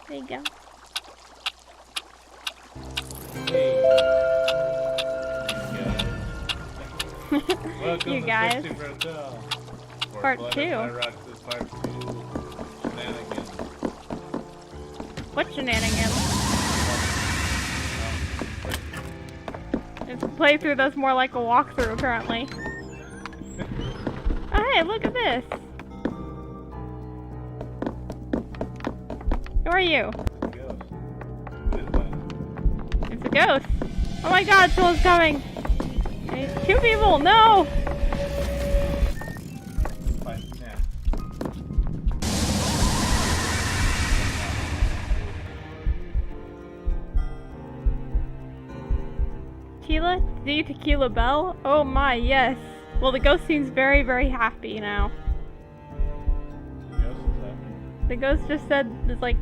There you go. Hey. Welcome You to guys. Sexy Brutale. Part 2. Flutterpieroxs, part 2. Shenanigans. What shenanigans? This playthrough that's more like a walkthrough, apparently. Oh, hey, look at this. Who are you? It's a ghost. Oh my god, someone's coming. Hey, 2 people, no! Tequila? The Tequila Bell? Oh my, yes. Well, the ghost seems very, very happy now. The ghost just said, it's like,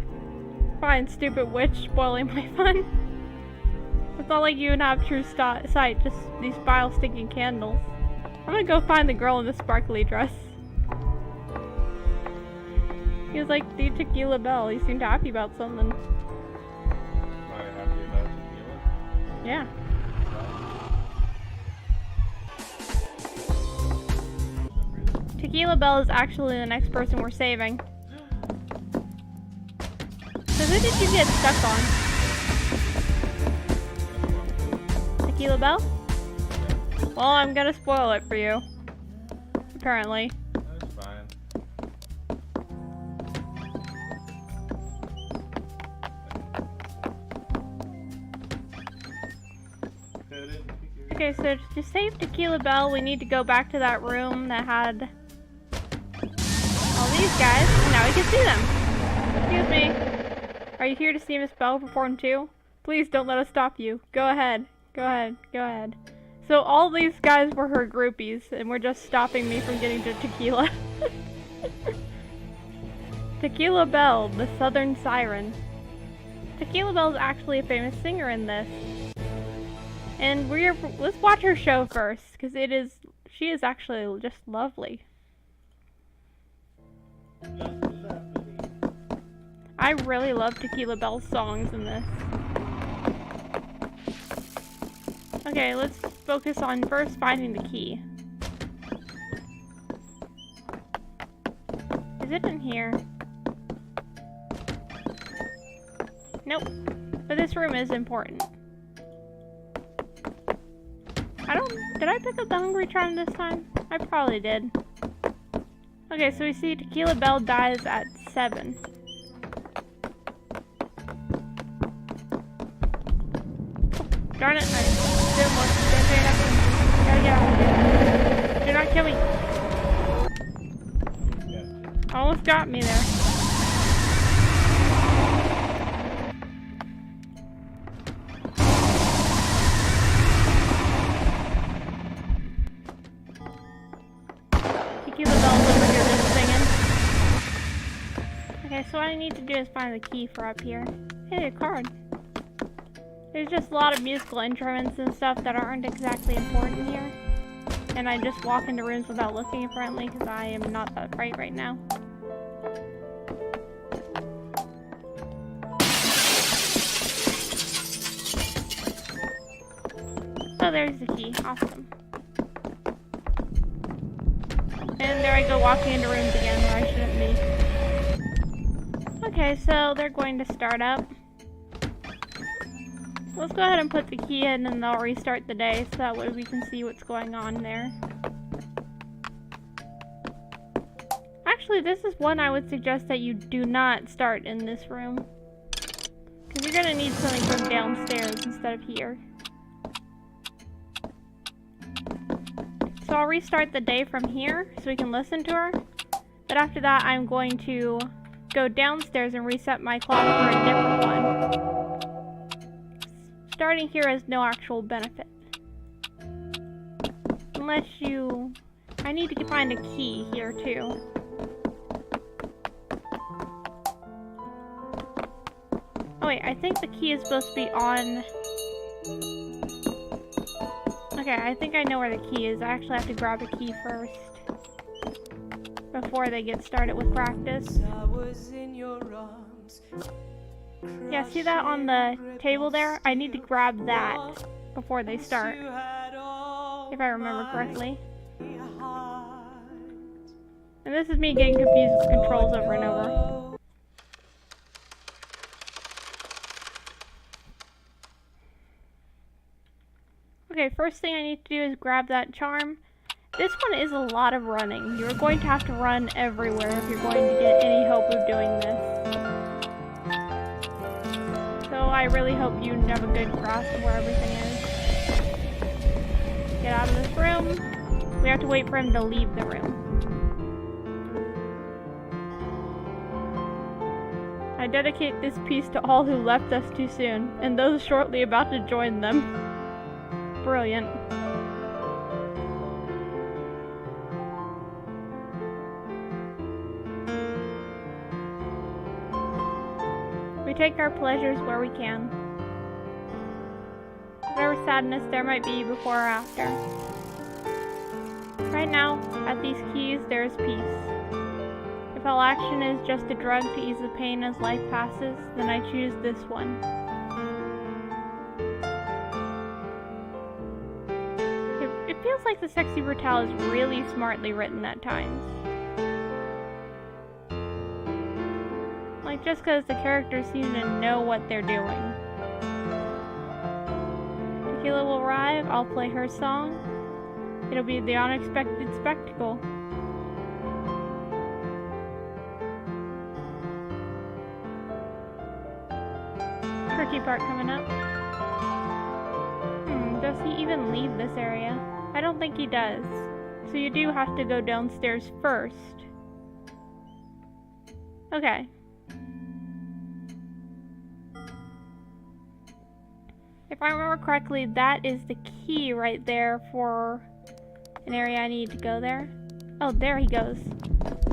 fine, stupid witch, spoiling my fun. It's not like you would have true sight, just these bile-stinking candles. I'm gonna go find the girl in the sparkly dress. He was like, the Tequila Bell. He seemed happy about something. Are you happy about tequila? Yeah. Tequila Bell is actually the next person we're saving. So who did you get stuck on? Tequila Bell? Well, I'm gonna spoil it for you. Apparently. That's fine. Okay, so to save Tequila Bell, we need to go back to that room that had all these guys, and now we can see them. Excuse me. Are you here to see Miss Bell perform too? Please don't let us stop you. Go ahead. Go ahead. Go ahead. So all these guys were her groupies, and were just stopping me from getting to Tequila. Tequila Bell, the Southern Siren. Tequila Bell is actually a famous singer in this. And let's watch her show first, because she is actually just lovely. I really love Tequila Bell's songs in this. Okay, let's focus on first finding the key. Is it in here? Nope. But this room is important. Did I pick up the hungry charm this time? I probably did. Okay, so we see Tequila Bell dies at 7. Darn it, I didn't want to pay enough. Gotta get out of here. Do not kill me. Almost got me there. Tequila Bell's over here just singing. Okay, so what I need to do is find the key for up here. Hey, a card. There's just a lot of musical instruments and stuff that aren't exactly important here. And I just walk into rooms without looking apparently because I am not that bright right now. Oh, there's the key. Awesome. And there I go walking into rooms again where I shouldn't be. Okay, so they're going to start up. Let's go ahead and put the key in and they'll restart the day so that way we can see what's going on there. Actually, this is one I would suggest that you do not start in this room. Because you're going to need something from downstairs instead of here. So I'll restart the day from here so we can listen to her. But after that, I'm going to go downstairs and reset my clock for a different one. Starting here has no actual benefit. Unless I need to find a key here too. Oh wait, I think the key is supposed to be on... Okay, I think I know where the key is. I actually have to grab a key first. Before they get started with practice. Yeah, see that on the table there? I need to grab that before they start, if I remember correctly. And this is me getting confused with controls over and over. Okay, first thing I need to do is grab that charm. This one is a lot of running. You're going to have to run everywhere if you're going to get any hope of doing this. So I really hope you have a good grasp of where everything is. Get out of this room. We have to wait for him to leave the room. I dedicate this piece to all who left us too soon, and those shortly about to join them. Brilliant. We take our pleasures where we can. Whatever sadness there might be before or after. Right now, at these keys, there is peace. If all action is just a drug to ease the pain as life passes, then I choose this one. It feels like the Sexy Brutale is really smartly written at times. Like, just because the characters seem to know what they're doing. Tequila will arrive, I'll play her song. It'll be the unexpected spectacle. Tricky part coming up. Does he even leave this area? I don't think he does. So you do have to go downstairs first. Okay. If I remember correctly, that is the key right there for an area I need to go there. Oh, there he goes.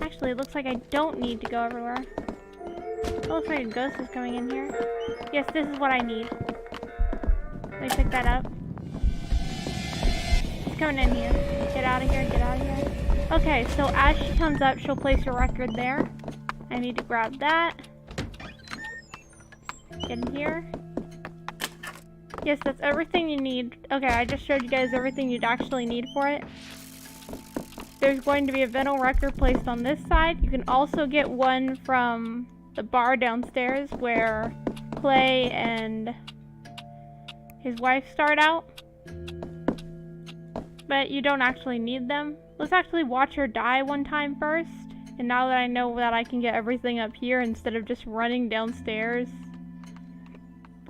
Actually, it looks like I don't need to go everywhere. It looks like a ghost is coming in here. Yes, this is what I need. Let me pick that up. She's coming in here. Get out of here, get out of here. Okay, so as she comes up, she'll place a record there. I need to grab that. Get in here. Yes, that's everything you need. Okay, I just showed you guys everything you'd actually need for it. There's going to be a vinyl record placed on this side. You can also get one from the bar downstairs where Clay and his wife start out. But you don't actually need them. Let's actually watch her die one time first. And now that I know that I can get everything up here instead of just running downstairs,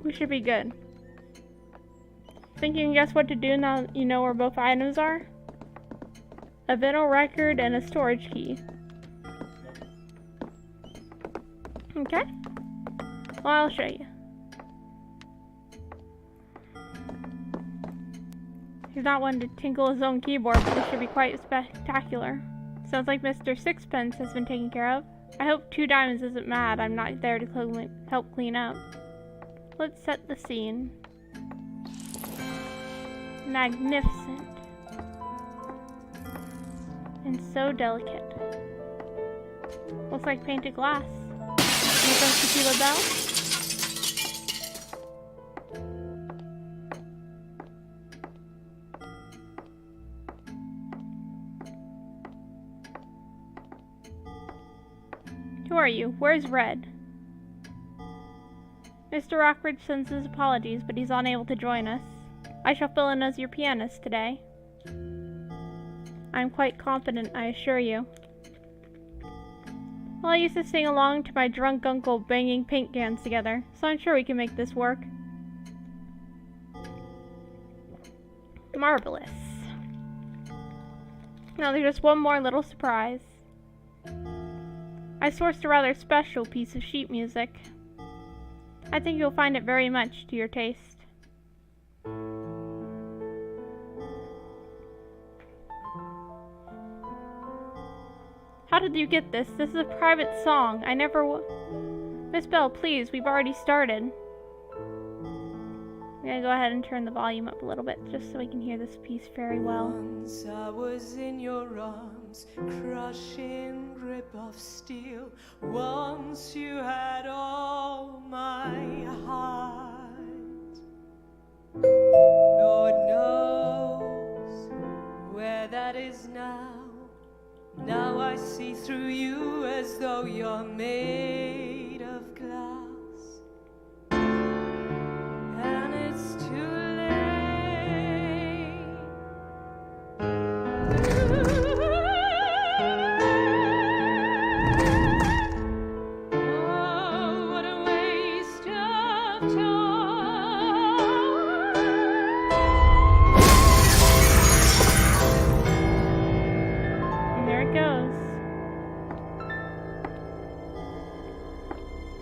we should be good. Think you can guess what to do now that you know where both items are? A vinyl record and a storage key. Okay. Well, I'll show you. He's not one to tinkle his own keyboard, but this should be quite spectacular. Sounds like Mr. Sixpence has been taken care of. I hope Two Diamonds isn't mad I'm not there to help clean up. Let's set the scene. Magnificent. And so delicate. Looks like painted glass. Here comes Tequila Bell. Who are you? Where's Red? Mr. Rockridge sends his apologies, but he's unable to join us. I shall fill in as your pianist today. I'm quite confident, I assure you. Well, I used to sing along to my drunk uncle banging paint cans together, so I'm sure we can make this work. Marvelous. Now there's just one more little surprise. I sourced a rather special piece of sheet music. I think you'll find it very much to your taste. How did you get this? This is a private song. I never Miss Bell, please, we've already started. I'm gonna go ahead and turn the volume up a little bit just so we can hear this piece very well. Once I was in your arms, crushing grip of steel. Once you had all my see through you as though you're made of glass. And it's too late. Oh, what a waste of time. And there it goes.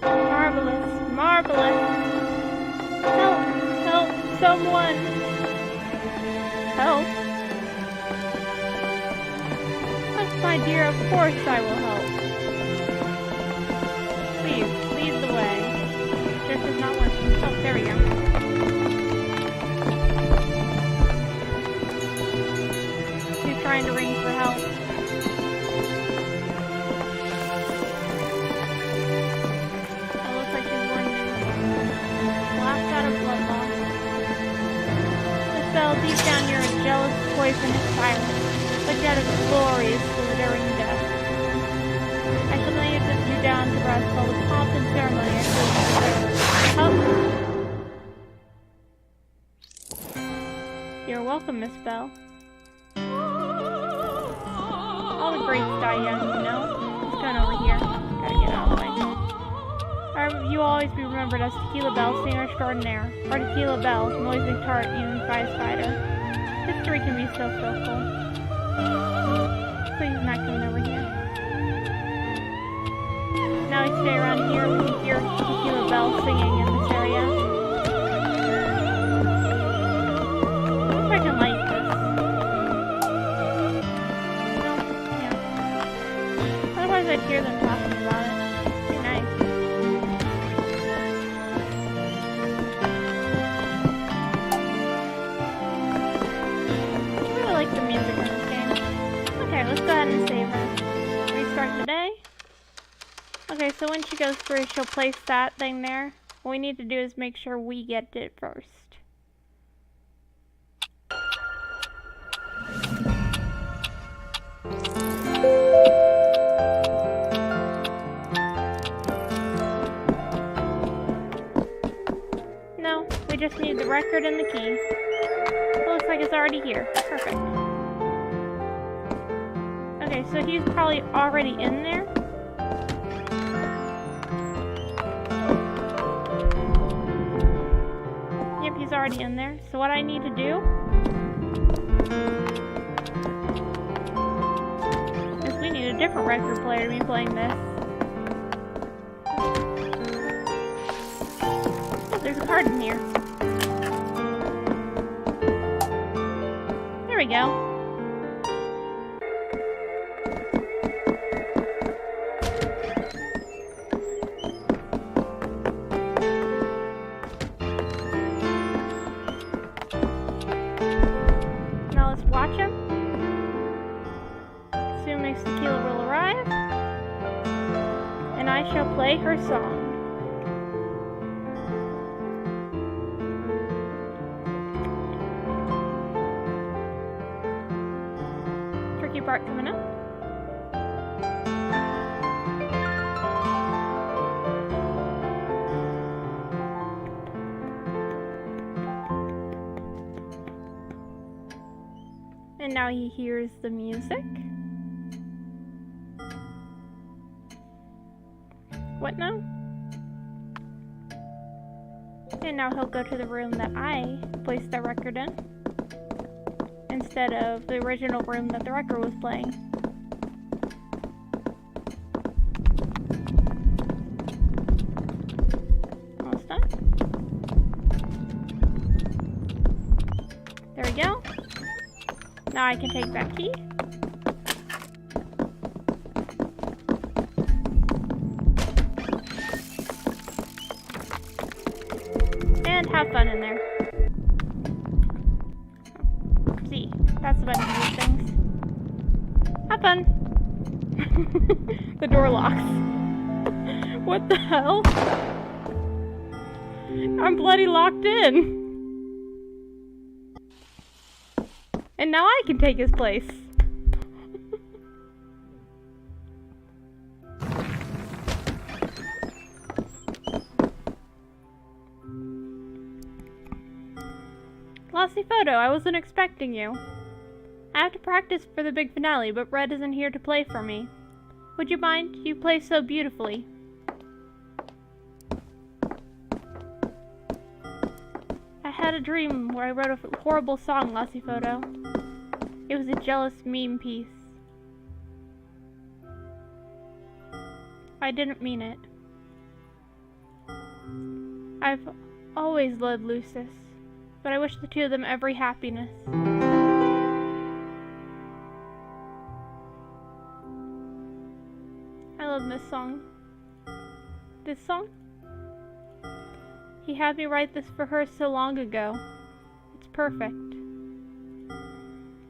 Marvelous, marvelous. Help, help, someone. Help? But my dear, of course I will help. Please, lead the way. This is not working. Oh, there we go. She's trying to ring for help. It looks like she's going to blast out of blood loss. Isabel, deep down you're a jealous, poisonous tyrant, but yet a glorious, slithering death. I shall lay you down to rest while the pomp and ceremony are You're welcome, Miss Bell. All the greats die young, you know. Let's go over here. Gotta get out of the way. You will always be remembered as Tequila Bell, singer extraordinaire, or Tequila Bell, noisy tart, even prize fighter. History can be so full. Please not coming over here. Now we stay around here, we can hear Tequila Bell singing in this area. I wonder if I can light this. Yeah. Otherwise I'd hear them talking about it. It'd be nice. I really like the music in this game. Okay, let's go ahead and save her. Restart the day. Okay, so when she goes through, she'll place that thing there. What we need to do is make sure we get it first. No, we just need the record and the key. It looks like it's already here. Perfect. Okay, so he's probably already in there. Yep, he's already in there. So what I need to do is we need a different record player to be playing this. Oh, there's a card in here. There we go. Now let's watch him. Soon Miss Tequila will arrive, and I shall play her song. Tricky part coming up. And now he hears the music. What now? And now he'll go to the room that I placed the record in, instead of the original room that the record was playing. Almost done. There we go. Now I can take that key. And have fun in there. See, that's the best of these things. Have fun. The door locks. What the hell? I'm bloody locked in. And now I can take his place. Lossy Photo, I wasn't expecting you. I have to practice for the big finale, but Red isn't here to play for me. Would you mind? You play so beautifully. I had a dream where I wrote a horrible song, Lossy Photo. It was a jealous meme piece. I didn't mean it. I've always loved Lucis, but I wish the two of them every happiness. I love this song. This song? He had me write this for her so long ago. It's perfect.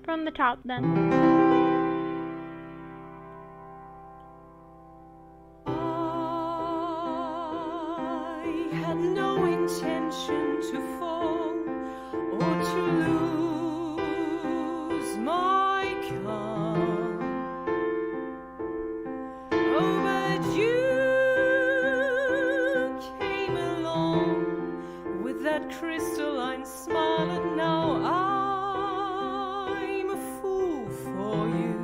From the top, then. I had no intention to fall or to lose my calm. Oh, but you came along with that crystalline smile, and now I'm a fool for you.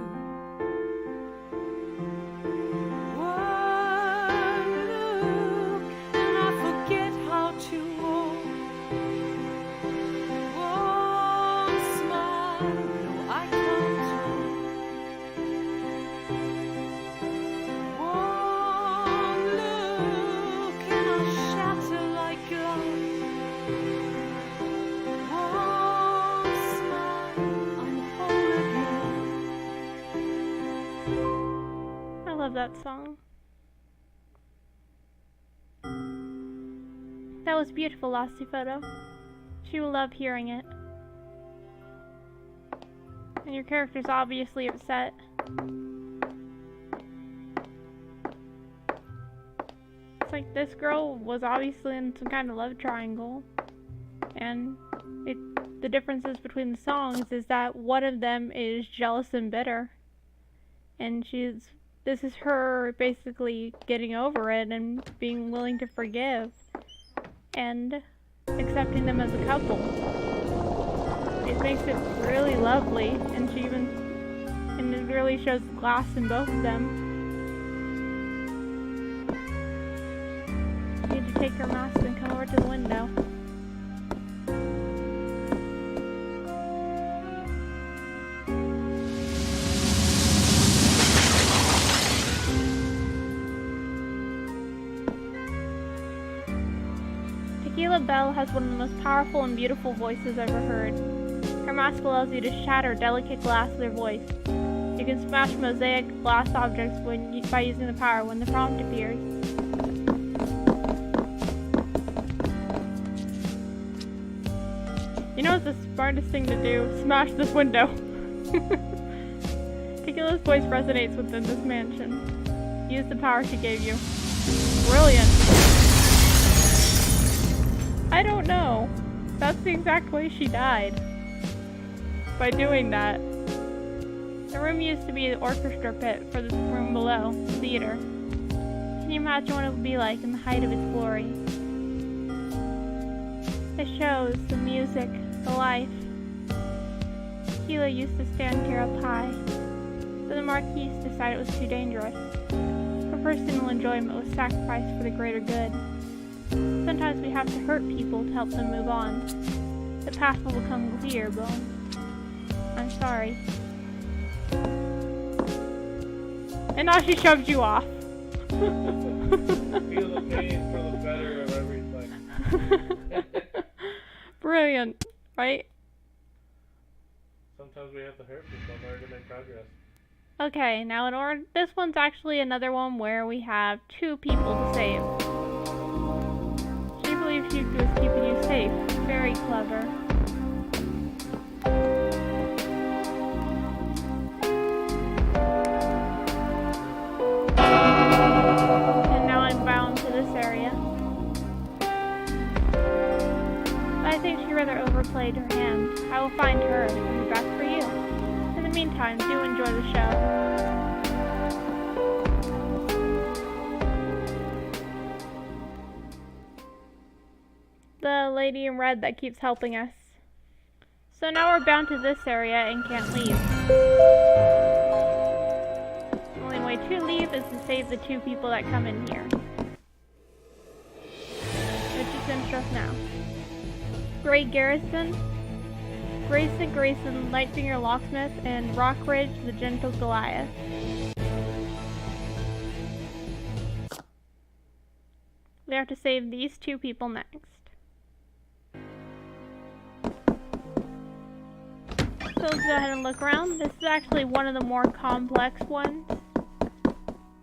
One look and I forget how to walk. One smile, no, I can't talk. One look and I shatter like glass. One smile, I'm whole again. I love that song. That was beautiful, Lossy Photo. She will love hearing it. And your character's obviously upset. It's like this girl was obviously in some kind of love triangle. And the differences between the songs is that one of them is jealous and bitter. And this is her basically getting over it and being willing to forgive. And accepting them as a couple. It makes it really lovely, and it really shows the glass in both of them. You need to take your mask and come over to the window. Tequila Belle has one of the most powerful and beautiful voices ever heard. Her mask allows you to shatter delicate glass with her voice. You can smash mosaic glass objects by using the power when the prompt appears. You know what's the smartest thing to do? Smash this window. Tequila's voice resonates within this mansion. Use the power she gave you. Brilliant. I don't know. That's the exact way she died. By doing that. The room used to be the orchestra pit for the room below, the theater. Can you imagine what it would be like in the height of its glory? The shows, the music, the life. Tequila used to stand here up high, but the Marquise decided it was too dangerous. Her personal enjoyment was sacrificed for the greater good. Sometimes we have to hurt people to help them move on. The path will become clear, Bone. I'm sorry. And now she shoves you off. Feel the pain for the better of everything. Brilliant, right? Sometimes we have to hurt people in order to make progress. Okay, now this one's actually another one where we have two people to save. She believes she was keeping you safe. Very clever. And now I'm bound to this area. But I think she rather overplayed her hand. I will find her and be back for you. In the meantime, do enjoy the show. The lady in red that keeps helping us. So now we're bound to this area and can't leave. The only way to leave is to save the 2 people that come in here. Which is interest now. Great Garrison, Grayson, Lightfinger Locksmith, and Rockridge the Gentle Goliath. We have to save these 2 people next. So let's go ahead and look around. This is actually one of the more complex ones,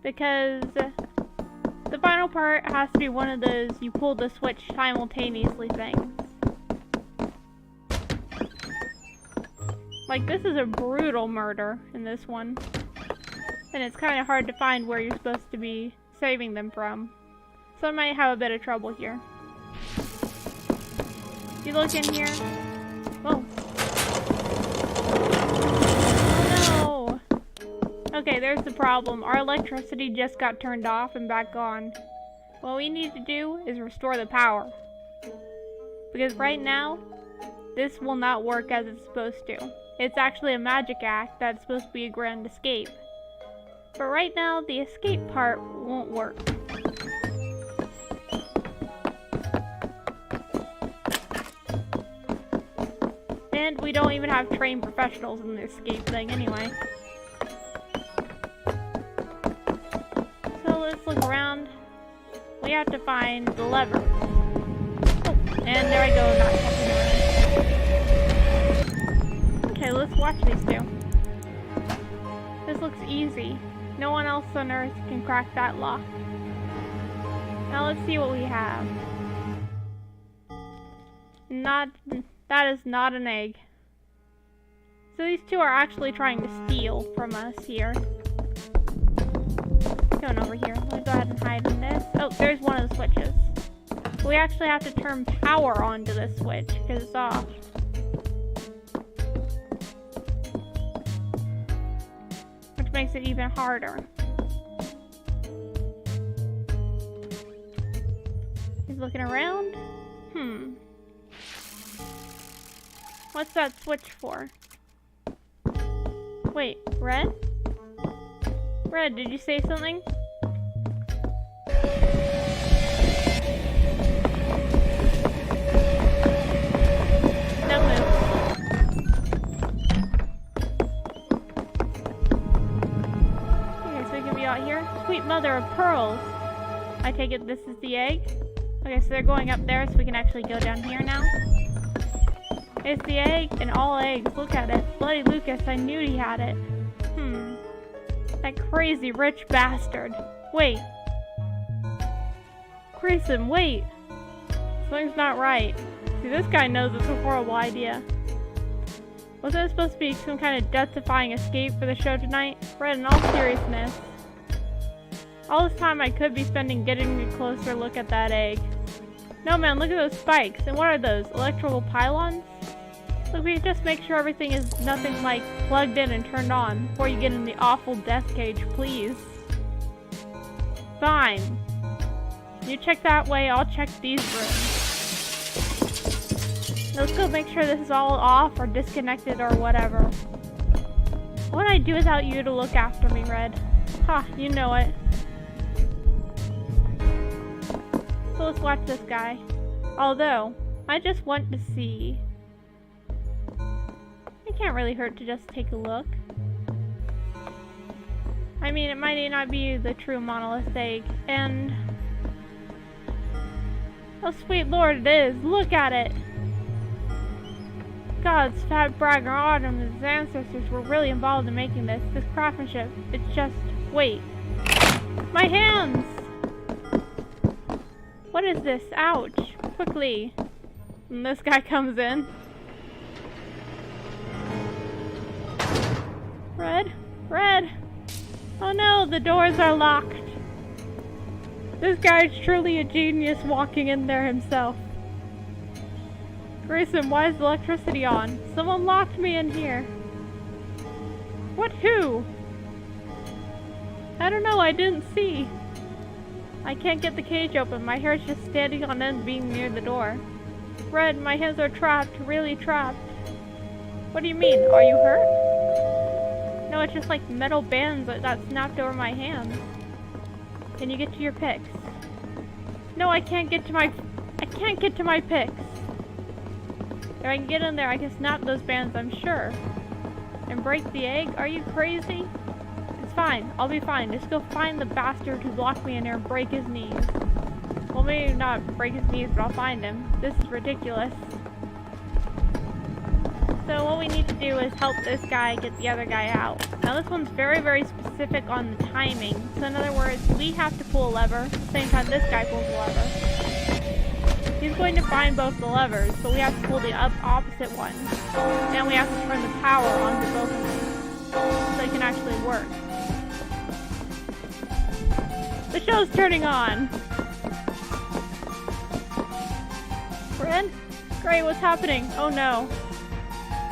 because the final part has to be one of those you pull the switch simultaneously things. Like, this is a brutal murder in this one, and it's kind of hard to find where you're supposed to be saving them from. So I might have a bit of trouble here. You look in here. Whoa. Oh no! Okay, there's the problem. Our electricity just got turned off and back on. What we need to do is restore the power. Because right now, this will not work as it's supposed to. It's actually a magic act that's supposed to be a grand escape. But right now, the escape part won't work. And we don't even have trained professionals in the escape thing anyway. So let's look around. We have to find the lever. Oh, and there I go, not touching around. Okay, let's watch these 2. This looks easy. No one else on Earth can crack that lock. Now let's see what we have. That is not an egg. So these 2 are actually trying to steal from us here. Going over here. Let me go ahead and hide in this. Oh, there's one of the switches. We actually have to turn power onto this switch because it's off. Which makes it even harder. He's looking around. What's that switch for? Wait, Red? Red, did you say something? Don't move. Okay, so we can be out here. Sweet mother of pearls. I take it this is the egg? Okay, so they're going up there so we can actually go down here now. It's the egg and all eggs. Look at it. Bloody Lucas, I knew he had it. That crazy rich bastard. Wait. Grayson, wait. Something's not right. See, this guy knows it's a horrible idea. Wasn't it supposed to be some kind of death-defying escape for the show tonight? Fred, in all seriousness. All this time I could be spending getting a closer look at that egg. No man, look at those spikes. And what are those? Electrical pylons? Look, we just make sure everything is nothing like plugged in and turned on before you get in the awful death cage, please. Fine. You check that way, I'll check these rooms. Let's go make sure this is all off or disconnected or whatever. What would I do without you to look after me, Red? Ha, you know it. So let's watch this guy. Although, I just want to see. It can't really hurt to just take a look. I mean, it might not be the true monolith egg, and... oh, sweet lord, it is! Look at it! God's fat bragger Autumn and his ancestors were really involved in making this. This craftsmanship, it's just... wait. My hands! What is this? Ouch. Quickly. And this guy comes in. Red? Red! Oh no, the doors are locked. This guy's truly a genius walking in there himself. Grayson, why is the electricity on? Someone locked me in here. What? Who? I don't know, I didn't see. I can't get the cage open. My hair's just standing on end being near the door. Red, my hands are trapped, really trapped. What do you mean? Are you hurt? No, it's just like metal bands that snapped over my hands. Can you get to your picks? No, I can't get to my picks. If I can get in there, I can snap those bands, I'm sure. And break the egg? Are you crazy? It's fine. I'll be fine. Just go find the bastard who blocked me in there and break his knees. Well, maybe not break his knees, but I'll find him. This is ridiculous. So what we need to do is help this guy get the other guy out. Now this one's very, very specific on the timing. So in other words, we have to pull a lever at the same time this guy pulls a lever. He's going to find both the levers, but we have to pull the opposite one. And we have to turn the power onto both of them so they can actually work. The show's turning on! Red? Great, what's happening? Oh no.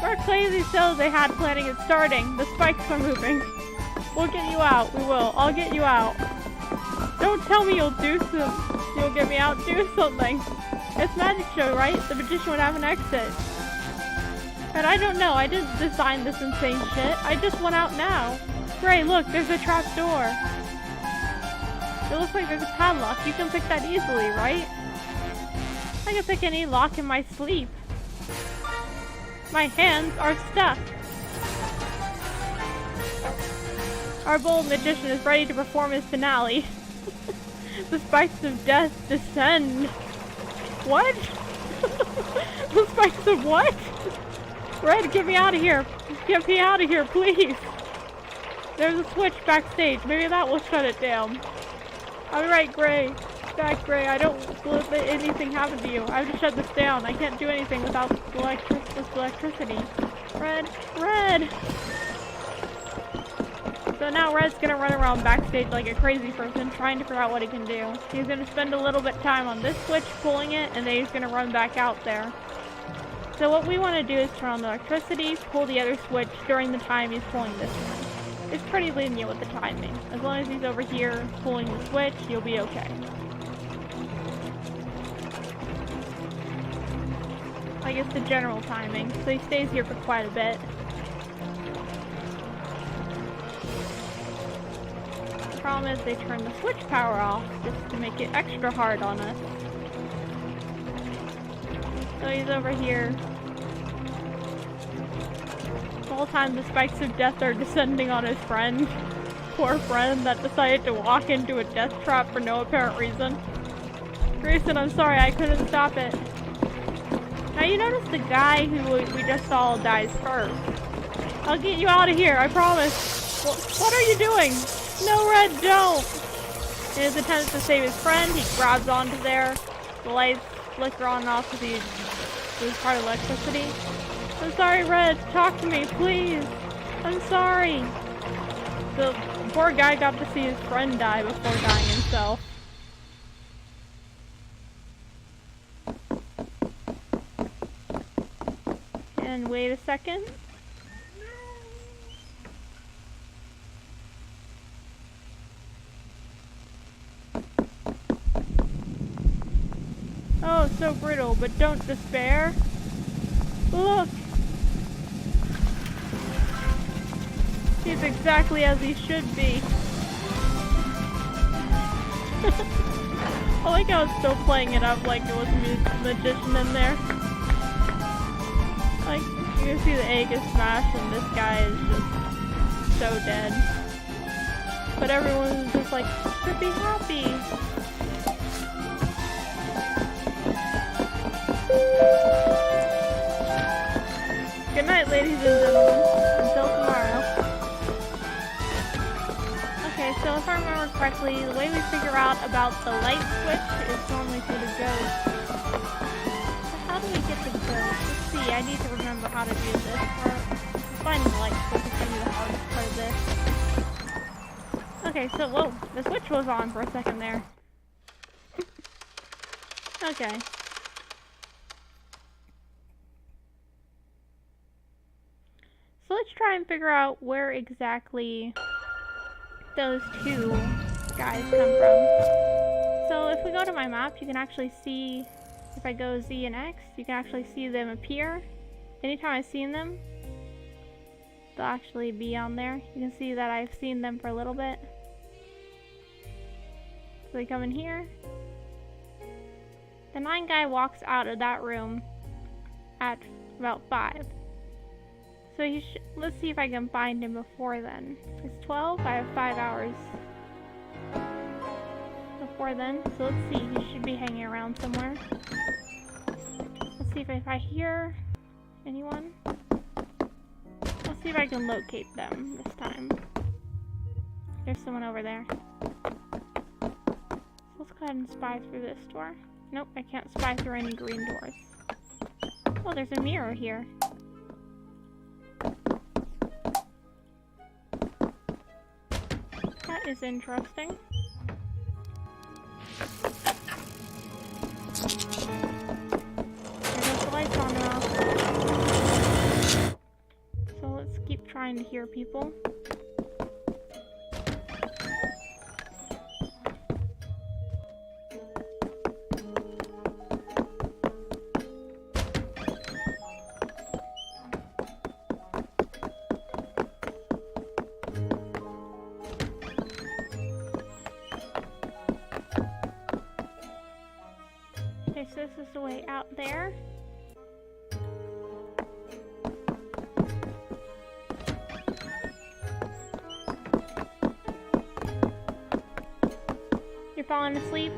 What crazy cells they had planning it starting. The spikes are moving. We'll get you out. We will. I'll get you out. Don't tell me you'll get me out. Do something. It's magic show, right? The magician would have an exit. But I don't know. I didn't design this insane shit. I just went out now. Gray, look. There's a trap door. It looks like there's a padlock. You can pick that easily, right? I can pick any lock in my sleep. My hands are stuck. Our bold magician is ready to perform his finale. The spikes of death descend. What? The spikes of what? Red, get me out of here. Get me out of here, please. There's a switch backstage. Maybe that will shut it down. I'll be right, Gray. Back, Gray. I don't let anything happen to you. I have to shut this down. I can't do anything without this electricity. Red. Red! So now Red's gonna run around backstage like a crazy person trying to figure out what he can do. He's gonna spend a little bit of time on this switch, pulling it, and then he's gonna run back out there. So what we want to do is turn on the electricity, pull the other switch during the time he's pulling this one. It's pretty lenient with the timing. As long as he's over here pulling the switch, you'll be okay. I guess the general timing, so he stays here for quite a bit. The problem is they turn the switch power off just to make it extra hard on us. So he's over here. The whole time the spikes of death are descending on his friend. Poor friend that decided to walk into a death trap for no apparent reason. Grayson, I'm sorry, I couldn't stop it. Now you notice the guy who we just saw dies first. I'll get you out of here, I promise. What are you doing? No, Red, don't! In his attempts to save his friend, he grabs onto there. The lights flicker on and off because he was part of electricity. I'm sorry, Red. Talk to me, please. I'm sorry. The poor guy got to see his friend die before dying himself. And wait a second. Oh, so brittle, but don't despair. Look! He's exactly as he should be. I like how it's still playing it up like it was a magician in there. Like, you can see the egg is smashed and this guy is just so dead. But everyone's just like, should be happy. Good night, ladies and gentlemen. Until tomorrow. Okay, so if I remember correctly, the way we figure out about the light switch is normally through the ghost. So how do we get the ghost? Let's see, I need to remember how to do this. Finding the light switch is going to be the hardest part of this. Okay, so, whoa, the switch was on for a second there. Okay. So let's try and figure out where exactly those two guys come from. So if we go to my map, you can actually see, if I go Z and X, you can actually see them appear. Anytime I've seen them, they'll actually be on there. You can see that I've seen them for a little bit. So they come in here. The 9 guy walks out of that room at about 5. So let's see if I can find him before then. It's 12, I have 5 hours before then. So let's see, he should be hanging around somewhere. Let's see if I hear anyone. Let's see if I can locate them this time. There's someone over there. So let's go ahead and spy through this door. Nope, I can't spy through any green doors. Oh, there's a mirror here. That is interesting. There goes the lights on and off. So let's keep trying to hear people. Okay, so this is the way out there. You're falling asleep?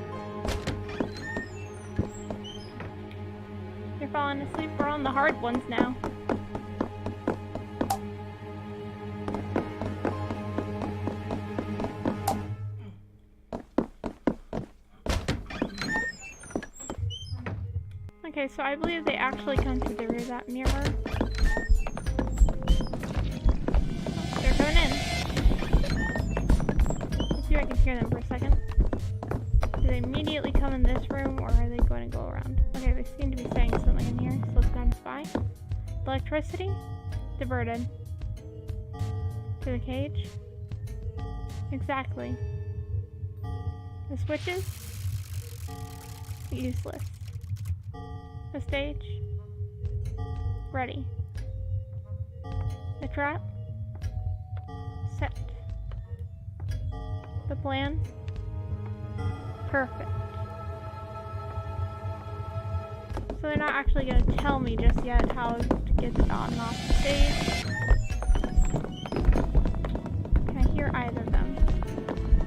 You're falling asleep? We're on the hard ones now. Okay, so I believe they actually come through that mirror. Oh, they're coming in. Let's see if I can hear them for a second. Do they immediately come in this room, or are they going to go around? Okay, they seem to be saying something in here, so let's go and spy. Electricity? Diverted. To the cage? Exactly. The switches? Useless. The stage? Ready. The trap? Set. The plan? Perfect. So they're not actually going to tell me just yet how to get it on and off the stage. Can I hear either of them?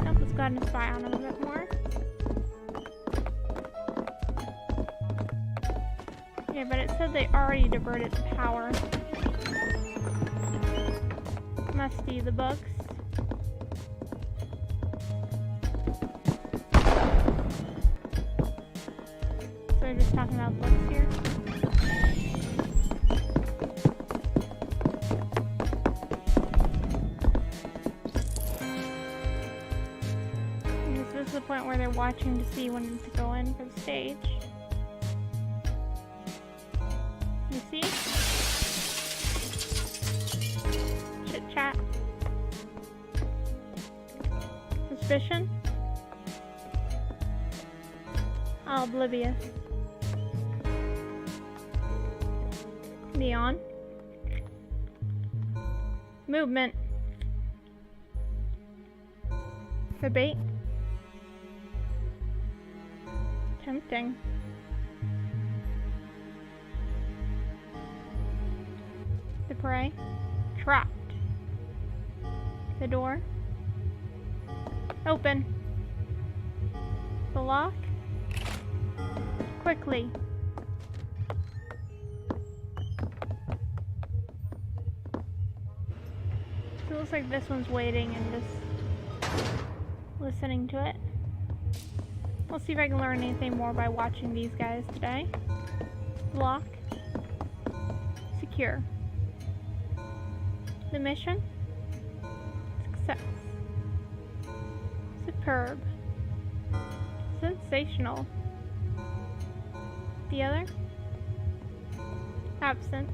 Nope, let's go ahead and spy on them a bit more. Yeah, but it said they already diverted power. Must be the books. So we're just talking about books here. And this is the point where they're watching to see when to go in for the stage. You see? Chit chat. Suspicion. Oblivious. Neon. Movement. Debate. Tempting. The prey. Trapped. The door. Open. The lock. Quickly. So it looks like this one's waiting and just listening to it. We'll see if I can learn anything more by watching these guys today. Lock. Secure. The mission? Success. Superb. Sensational. The other? Absent.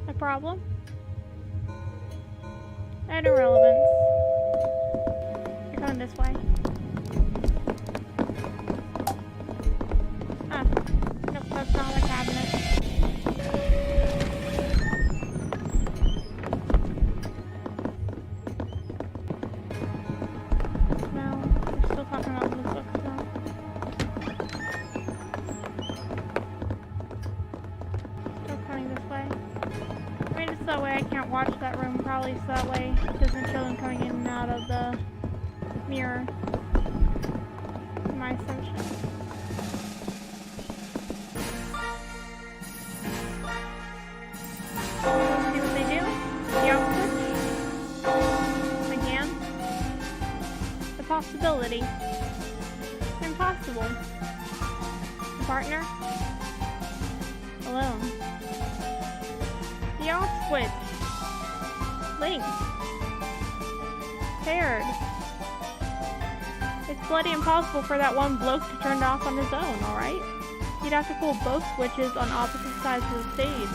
A problem? And irrelevance. You're going this way. Ah. Nope, that's not the cabinet. so that way I can't watch that room, probably, so that way it doesn't show them coming in and out of the mirror. My assumption. See what they do? The off switch? Again? The possibility. Impossible. Partner? Alone. The off switch. Link. Paired. It's bloody impossible for that one bloke to turn it off on his own, alright? He'd have to pull both switches on opposite sides of the stage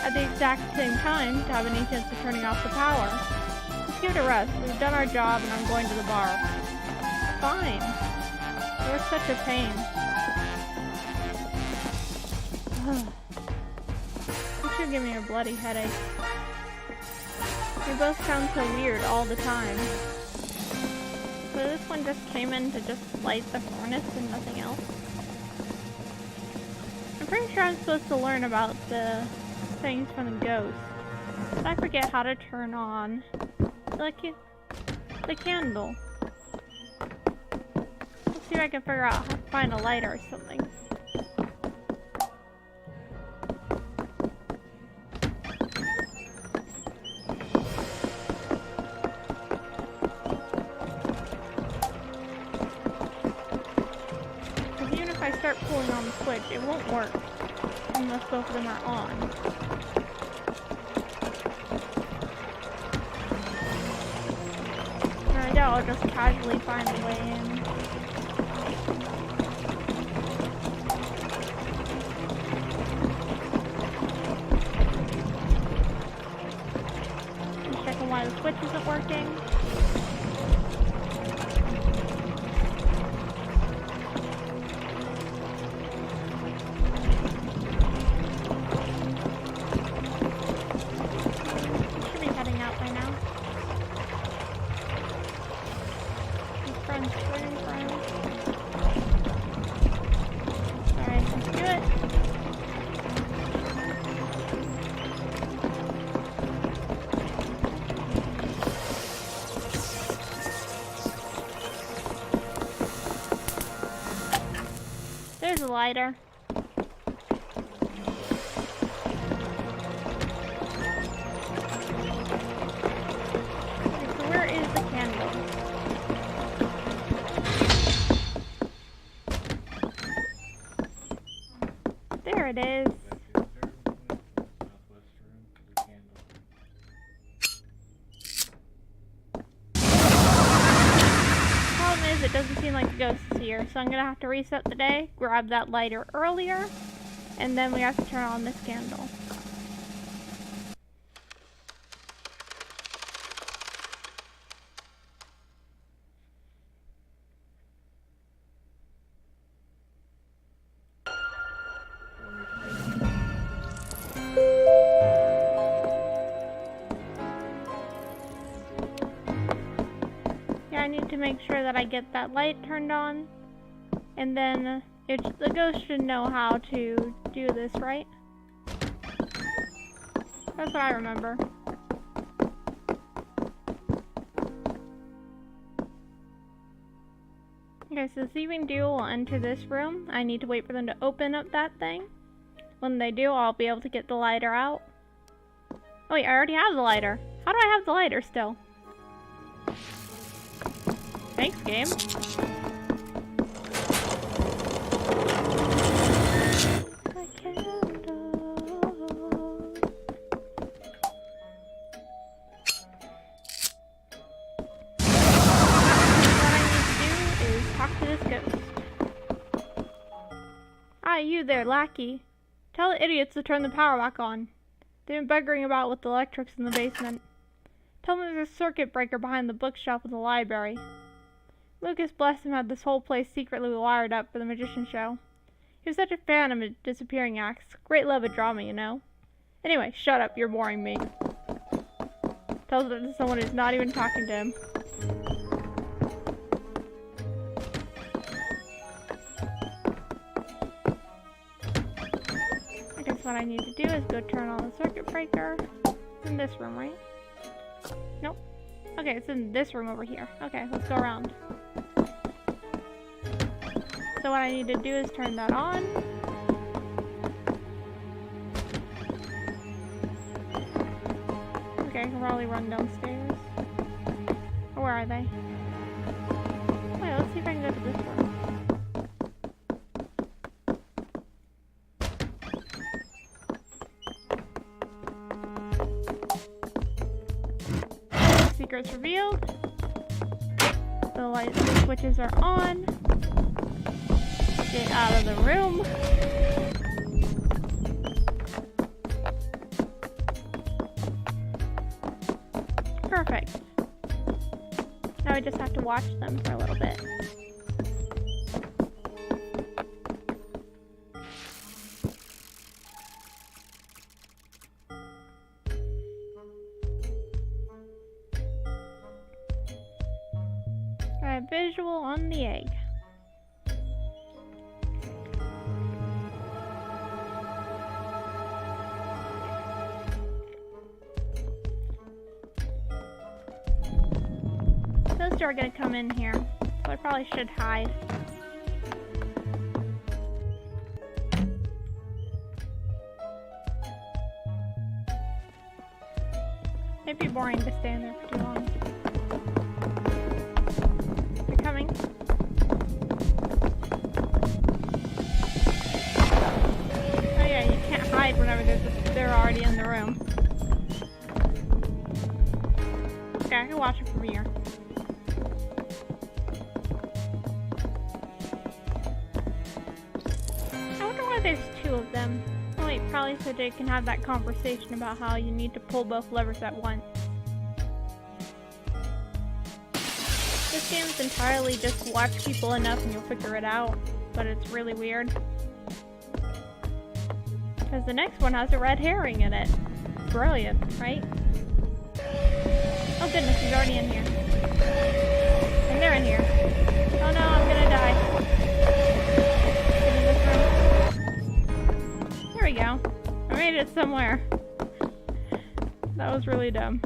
at the exact same time to have any chance of turning off the power. Just give it a rest. We've done our job and I'm going to the bar. Fine. You're such a pain. You should give me a bloody headache. You both sound so weird all the time. So this one just came in to just light the furnace and nothing else. I'm pretty sure I'm supposed to learn about the things from the ghost. But I forget how to turn on the candle. Let's see if I can figure out how to find a lighter or something. Start pulling on the switch, it won't work unless both of them are on. And I doubt I'll just casually find a way in. I'm checking why the switch isn't working. There's a lighter. Okay, so where is the candle? There it is. It doesn't seem like the ghost is here, so I'm gonna have to reset the day, grab that lighter earlier, and then we have to turn on this candle. I need to make sure that I get that light turned on, and then the ghost should know how to do this, right? That's what I remember. Okay, so the thieving duo will enter this room. I need to wait for them to open up that thing. When they do, I'll be able to get the lighter out. Oh wait, I already have the lighter. How do I have the lighter still? Thanks, game. My candle. What I need to do is talk to this ghost. Ah, you there, lackey. Tell the idiots to turn the power back on. They've been buggering about with the electrics in the basement. Tell them there's a circuit breaker behind the bookshelf in the library. Lucas, bless him, had this whole place secretly wired up for the magician show. He was such a fan of disappearing acts. Great love of drama, you know. Anyway, shut up, you're boring me. Tells it to someone who's not even talking to him. I guess what I need to do is go turn on the circuit breaker. It's in this room, right? Nope. Okay, it's in this room over here. Okay, let's go around. So what I need to do is turn that on. Okay, I can probably run downstairs. Or where are they? Wait, let's see if I can go to this room. Secrets revealed. The light switches are on. Get out of the room. Perfect. Now we just have to watch them for a little bit. Got a visual on the egg. Those two are gonna come in here, so I probably should hide. It'd be boring to stand there for too long. They're coming. Oh yeah, you can't hide whenever they're already in the room. Okay, I can watch it from here. I wonder why there's two of them. Oh wait, probably so they can have that conversation about how you need to pull both levers at once. This game's entirely just watch people enough and you'll figure it out, but it's really weird. Because the next one has a red herring in it. Brilliant, right? Oh goodness, he's already in here. And they're in here. Oh no, I'm gonna die. Get in this room. There we go. I made it somewhere. That was really dumb.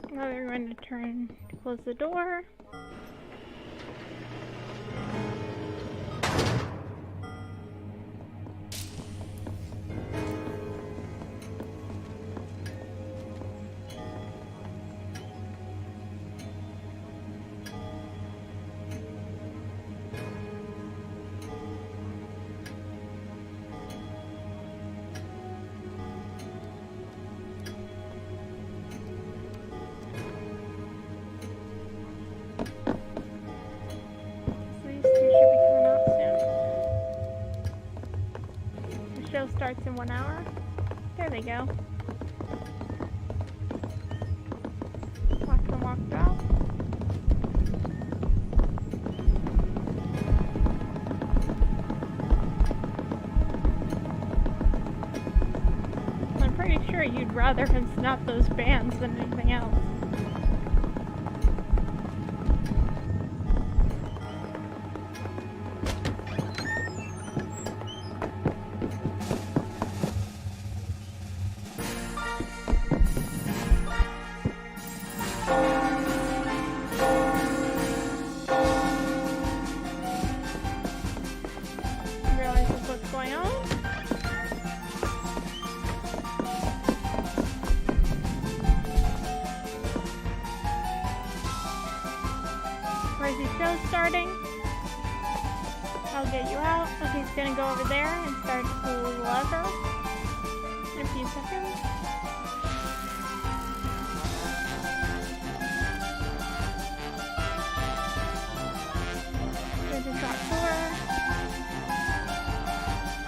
Now we're going to turn to close the door. Starts in 1 hour. There they go. Watch them walk out. I'm pretty sure you'd rather him snap those bands than anything else. Where's the show starting? I'll get you out. Okay, he's gonna go over there and start to pull the lever in a few seconds. There's a top floor.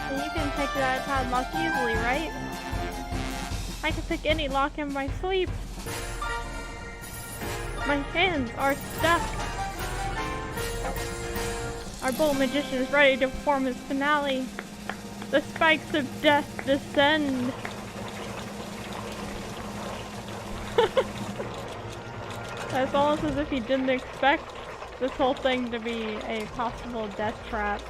And you can pick that padlock easily, right? I can pick any lock in my sleep. My hands are stuck. Our bold magician is ready to perform his finale. The spikes of death descend. It's almost as if he didn't expect this whole thing to be a possible death trap.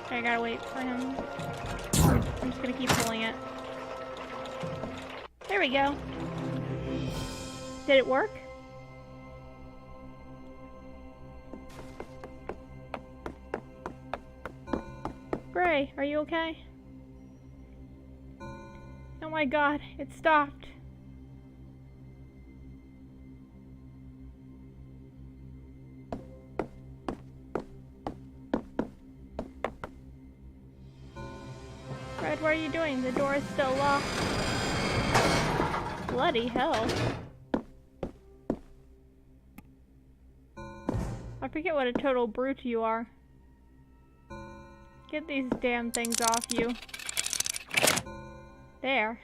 Okay, I gotta wait for him. I'm just gonna keep pulling it. There we go. Did it work? Gray, are you okay? Oh my god, it stopped. Red, what are you doing? The door is still locked. Bloody hell. I forget what a total brute you are. Get these damn things off you. There.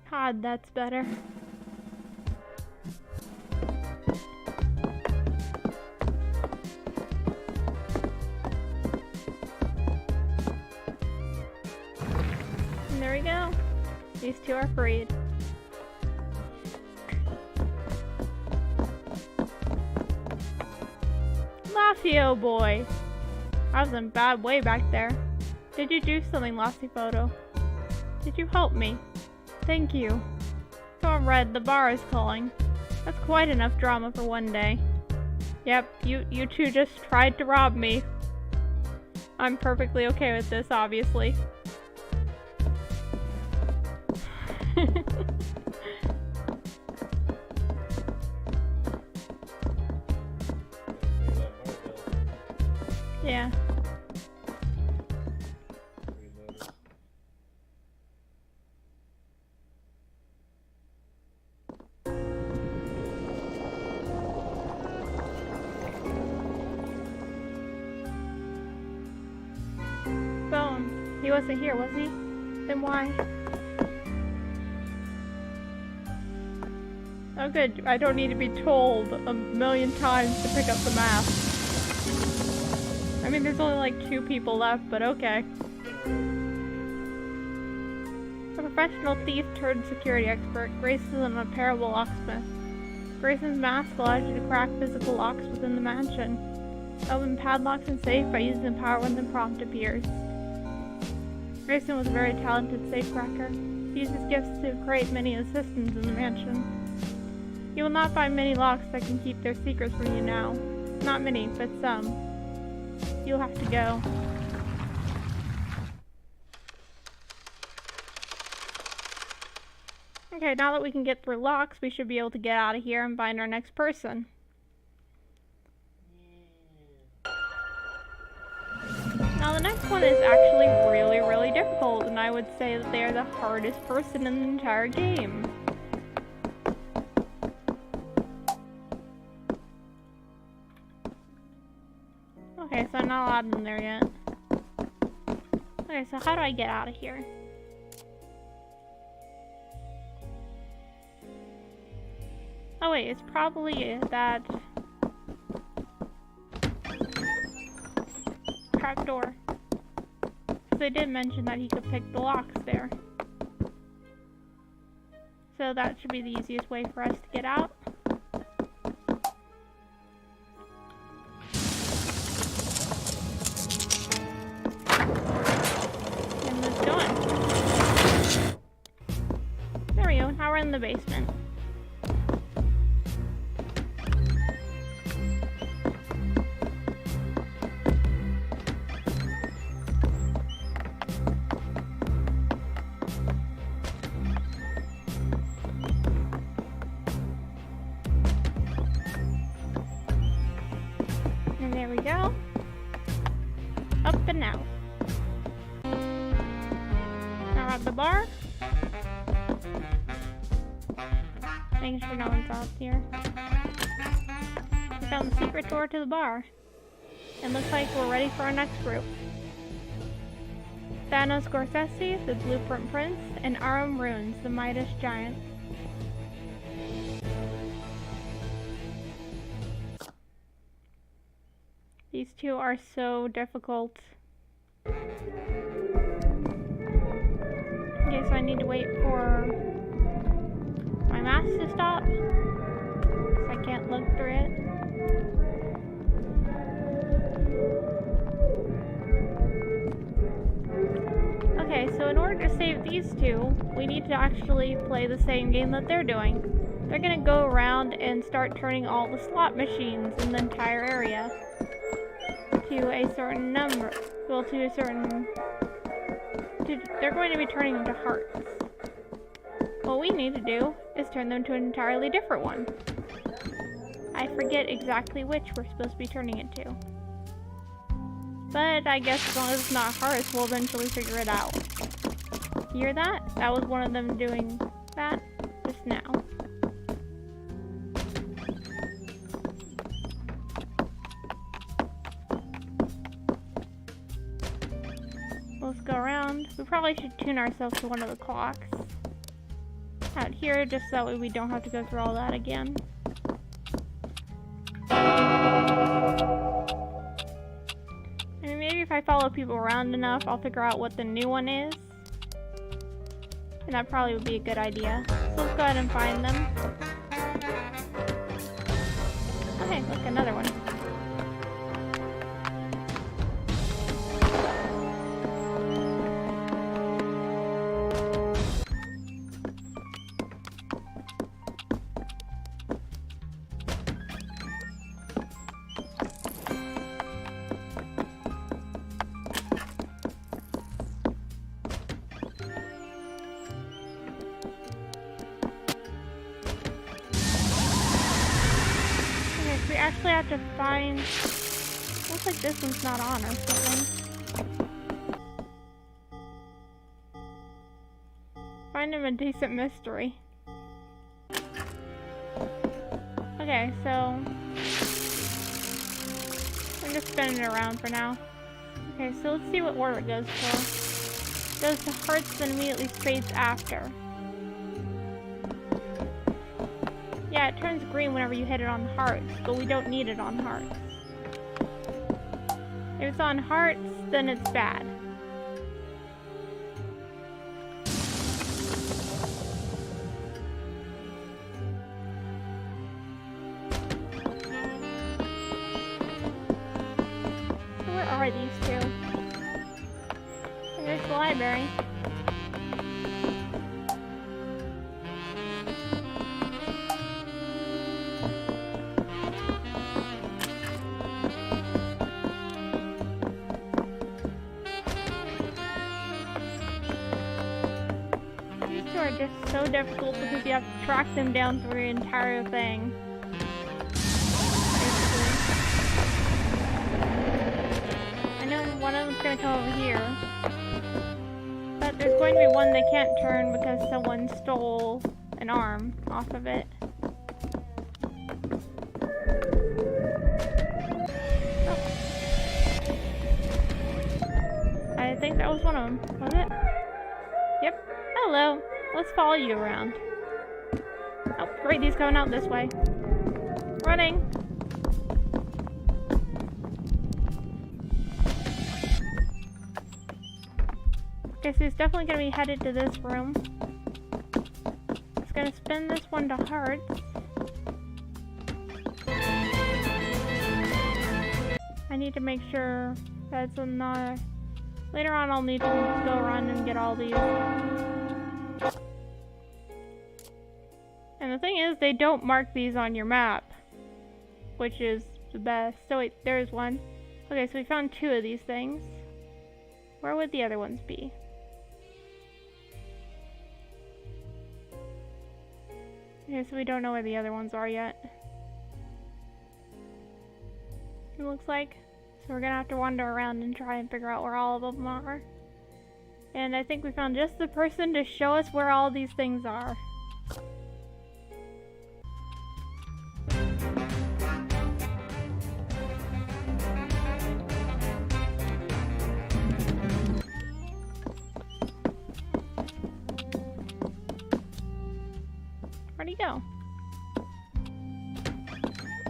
God, that's better. And there we go. These two are freed. Lassio boy! I was in a bad way back there. Did you do something, Lassie Photo? Did you help me? Thank you. Come on, Red, the bar is calling. That's quite enough drama for one day. Yep, you two just tried to rob me. I'm perfectly okay with this, obviously. Yeah. Bone. He wasn't here, was he? Then why? Oh good, I don't need to be told a million times to pick up the mask. I mean, there's only like 2 people left, but okay. A professional thief turned security expert, Grace is an unrepairable locksmith. Grayson's mask allows you to crack physical locks within the mansion. Open padlocks and safe by using the power when the prompt appears. Grayson was a very talented safecracker. He used his gifts to create many assistants in the mansion. You will not find many locks that can keep their secrets from you now. Not many, but some. You'll have to go. Okay, now that we can get through locks, we should be able to get out of here and find our next person. Now the next one is actually really, really difficult, and I would say that they are the hardest person in the entire game. Okay, so I'm not allowed in there yet. Okay, so how do I get out of here? Oh wait, it's probably that trap door. Because they did mention that he could pick the locks there. So that should be the easiest way for us to get out. Now we're in the basement. And there we go. Up and out. Now we're at the bar. Making sure no one's out here. We found the secret door to the bar. And looks like we're ready for our next group. Thanos Gorsesi, the Blueprint Prince, and Arum Runes, the Midas Giant. These two are so difficult. Okay, so I need to wait for my mask to stop, so I can't look through it. Okay, so in order to save these two, we need to actually play the same game that they're doing. They're gonna go around and start turning all the slot machines in the entire area to a certain number. Well, to a certain... they're going to be turning them to hearts. What we need to do is turn them to an entirely different one. I forget exactly which we're supposed to be turning it to. But I guess as long as it's not hearts, we'll eventually figure it out. Hear that? That was one of them doing that just now. Let's go around. We probably should tune ourselves to one of the clocks out here, just so that way we don't have to go through all that again. I mean, maybe if I follow people around enough, I'll figure out what the new one is. And that probably would be a good idea. So let's go ahead and find them. Okay, look, another one. We actually have to find... looks like this one's not on or something. Find him a decent mystery. Okay, so... we're just spinning it around for now. Okay, so let's see what order it goes for. It goes to hearts, then immediately fades after. Yeah, it turns green whenever you hit it on hearts, but we don't need it on hearts. If it's on hearts, then it's bad. So where are these two? There's the library. Are just so difficult because you have to track them down through the entire thing. Basically. I know one of them's gonna come over here, but there's going to be one they can't turn because someone stole an arm off of it. Oh. I think that was one of them, was it? Yep. Hello. Let's follow you around. Oh, great, he's coming out this way. Running! Okay, so he's definitely gonna be headed to this room. He's gonna spin this one to hearts. I need to make sure that's not... later on I'll need to go around and get all these. And the thing is, they don't mark these on your map, which is the best. So wait, there's one. Okay, so we found two of these things. Where would the other ones be? Okay, so we don't know where the other ones are yet. It looks like. So we're gonna have to wander around and try and figure out where all of them are. And I think we found just the person to show us where all these things are. Where'd he go?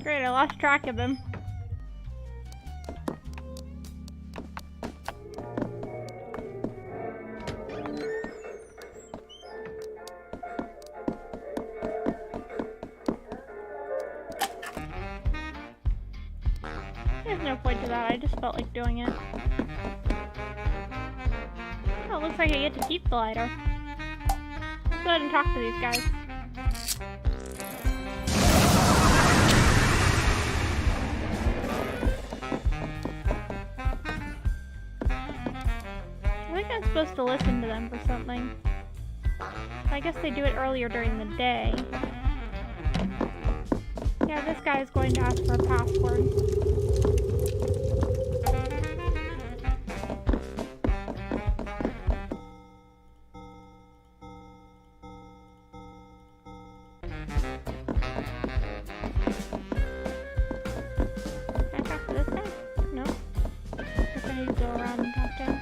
Great, I lost track of him. There's no point to that, I just felt like doing it. Oh, it looks like I get to keep the lighter. Let's go ahead and talk to these guys. I think I'm supposed to listen to them for something. I guess they do it earlier during the day. Yeah, this guy is going to ask for a password. Can I talk to this guy? No? Guess I need to go around and talk to him.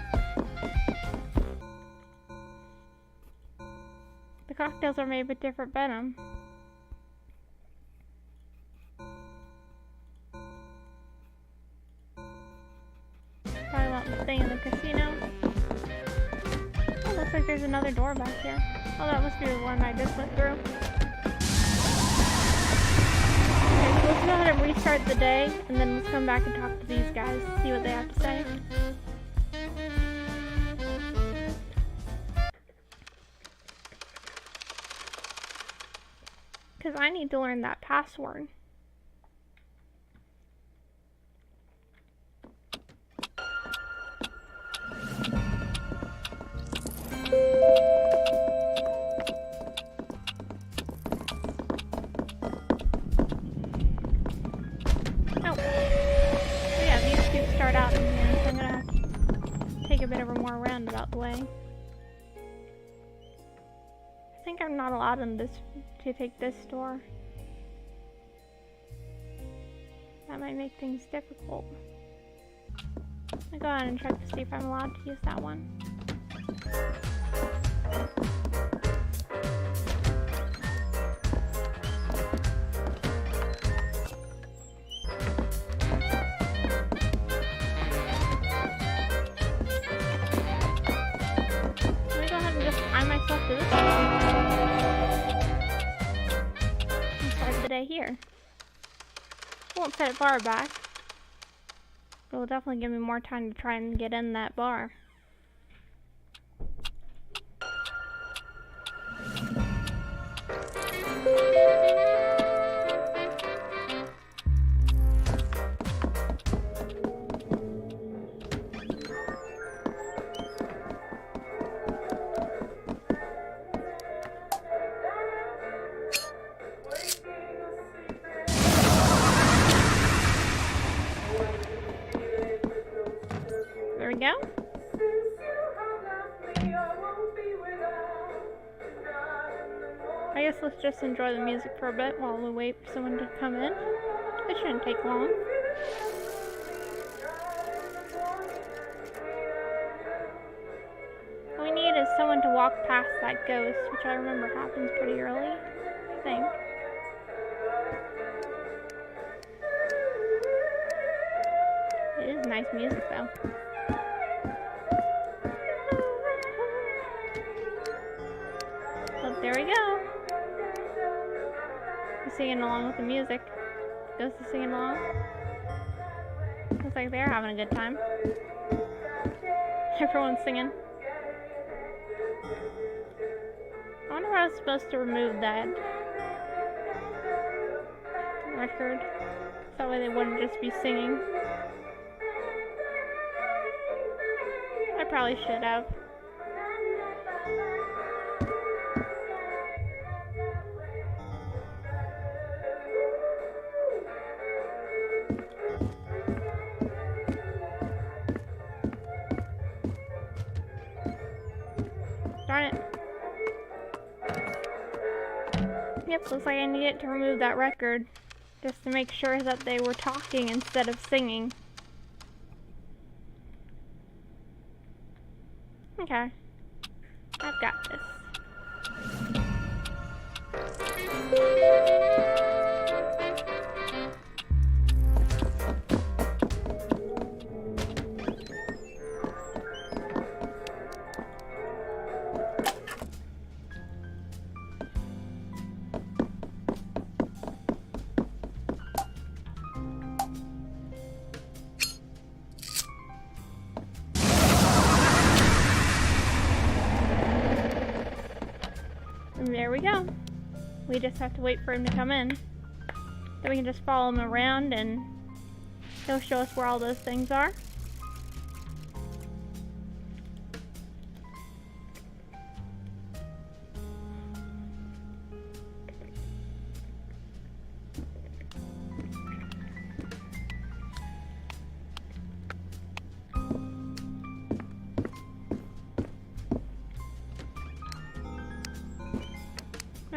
The cocktails are made with different venom. Probably want to stay in the casino. Oh, looks like there's another door back here. Oh, that must be the one I just went through. Okay, so let's go ahead and restart the day, and then let's come back and talk to these guys, see what they have to say. Because I need to learn that password. Oh. So yeah, these two start out in here, so I'm gonna have to take a bit of a more roundabout way. I think I'm not allowed in this to take this door. That might make things difficult. I'll go ahead and check to see if I'm allowed to use that one. Let me go ahead and just tie myself to this one. And start the day here. Won't set it far back. But it'll definitely give me more time to try and get in that bar. There we go. I guess let's just enjoy the music for a bit while we wait for someone to come in. It shouldn't take long. All we need is someone to walk past that ghost, which I remember happens pretty early, I think. It is nice music though. Oh, there we go. He's singing along with the music. Ghost is singing along. Looks like they're having a good time. Everyone's singing. I wonder if I was supposed to remove that record. So that way they wouldn't just be singing. I probably should have. Darn it. Yep, looks like I needed to remove that record just to make sure that they were talking instead of singing. Okay. I've got this. And there we go. We just have to wait for him to come in. Then we can just follow him around and he'll show us where all those things are.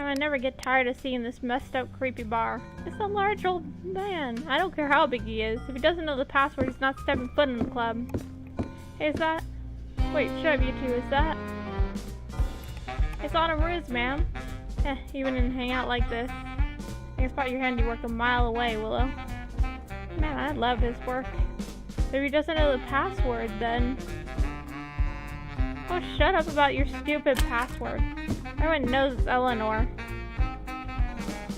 I never get tired of seeing this messed up creepy bar. It's a large old man. I don't care how big he is. If he doesn't know the password, he's not stepping foot in the club. Hey, is that? Wait, shut up, you two. Is that? It's Autumn Ruse, ma'am. You wouldn't hang out like this. I can spot your handiwork a mile away, Willow. Man, I love his work. But if he doesn't know the password, then... Oh, shut up about your stupid password. Everyone knows it's Eleanor.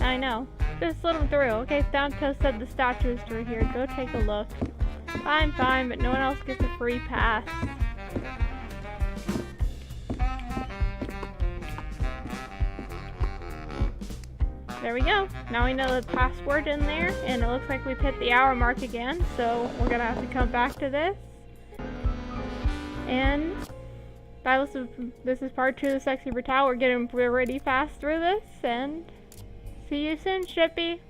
I know. Just let him through. Okay, Thanatos said the statue is through here. Go take a look. Fine, fine, but no one else gets a free pass. There we go. Now we know the password in there, and it looks like we've hit the hour mark again, so we're gonna have to come back to this. And this is part 2 of the Sexy Brutale. We're getting pretty fast through this, and see you soon, Shippy.